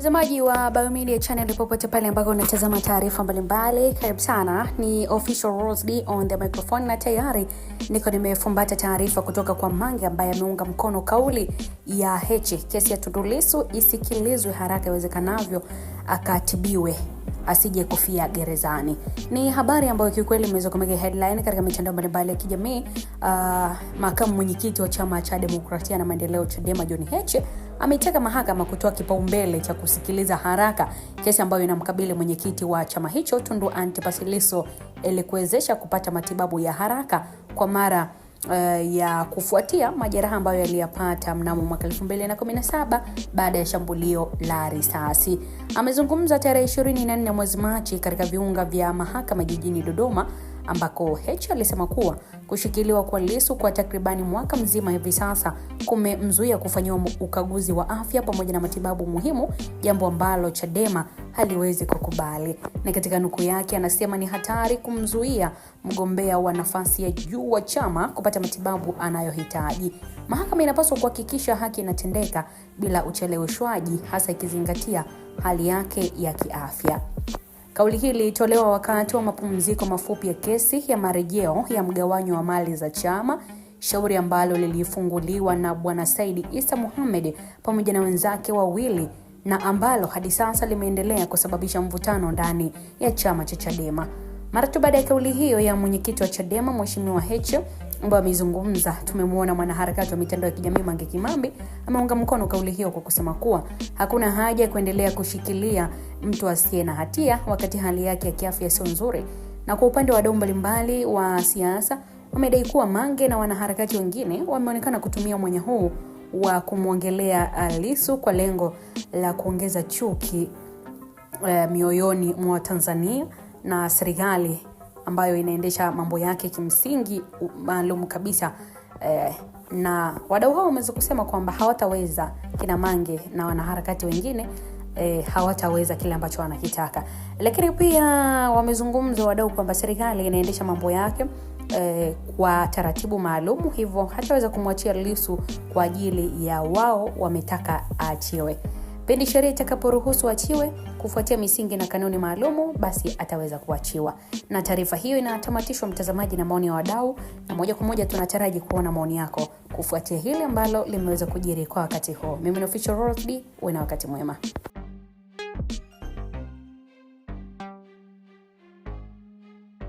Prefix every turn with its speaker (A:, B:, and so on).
A: Mtazamaji wa Biomedia Channel popote pale ambako unatazama taarifa mbalimbali, karibu sana. Ni Official Rose D on the microphone na tayari niko nimefumbata taarifa kutoka kwa Mange ambaye ameunga mkono kauli ya Heche. Kesi ya Tundu Lissu isikilizwe haraka iwezekanavyo akatibiwe asije kufia gerezani. Ni habari ambayo kiukweli imeweza kumeka headline katika mitandao mbalimbali ya kijamii. Makamu mwenyekiti wa chama cha Demokrasia na Maendeleo Chadema John Heche ameitaka mahakama kutoa kipaumbele cha kusikiliza haraka kesi ambayo inamkabili mwenyekiti wa chama hicho Tundu Antipas Lissu ili kuwezesha kupata matibabu ya haraka kwa mara ya kufuatia majeraha ambayo aliyapata mnamo mwaka 2017 baada ya shambulio la risasi. Amezungumza tarehe 24 mwezi Machi katika viunga vya mahakama jijini Dodoma, ambako Heche alisema kuwa kushikiliwa kwa Lissu kwa takribani mwaka mzima hivi sasa kumemzuia kufanyiwa ukaguzi wa afya pamoja na matibabu muhimu, jambo ambalo Chadema haliwezi kukubali. Na katika nukuu yake anasema ni hatari kumzuia mgombea wa nafasi ya juu wa chama kupata matibabu anayohitaji. Mahakama inapaswa kuhakikisha haki inatendeka bila ucheleweshwaji, hasa ikizingatia hali yake ya kiafya. Kauli hii ilitolewa wakati wa mapumziko mafupi ya kesi ya marejeo ya mgawanyo wa mali za chama, shauri ambalo lilifunguliwa na Bwana Said Issa Mohamed pamoja na wenzake wawili, na ambalo hadi sasa limeendelea kusababisha mvutano ndani ya chama cha Chadema. Mara tu baada ya kauli hiyo ya mwenyekiti wa Chadema Mheshimiwa Heche ambaye amezungumza, tumemwona mwanaharakati wa mitandao ya kijamii Mange Kimambi ameunga mkono kauli hiyo kwa kusema kuwa hakuna haja ya kuendelea kushikilia mtu asiye na hatia wakati hali yake ya kiafya sio nzuri. Na kwa upande wa wadau mbalimbali wa siasa wamedai kuwa Mange na wanaharakati wengine wameonekana kutumia mwanya huu wa kumwongelea Lissu kwa lengo la kuongeza chuki mioyoni mwa Tanzania na serikali ambayo inaendesha mambo yake kimsingi maalum kabisa. Na wadau hao wameweza kusema kwamba hawataweza, kina Mange na wanaharakati wengine hawataweza kile ambacho wanakitaka. Lakini pia wamezungumza wadau kwamba serikali inaendesha mambo yake kwa taratibu maalum, hivyo hataweza kumwachia Lissu kwa ajili ya wao wametaka aachiwe. Pindi sheria itakaporuhusu achiwe kufuatia misingi na kanuni maalumu, basi ataweza kuachiwa. Na taarifa hiyo inatamatishwa mtazamaji na maoni ya wadau, na moja kwa moja tunataraji kuona maoni yako kufuatia hili ambalo limeweza kujiri kwa wakati huu. Mimi ni Official Rose D, uwe na wakati mwema.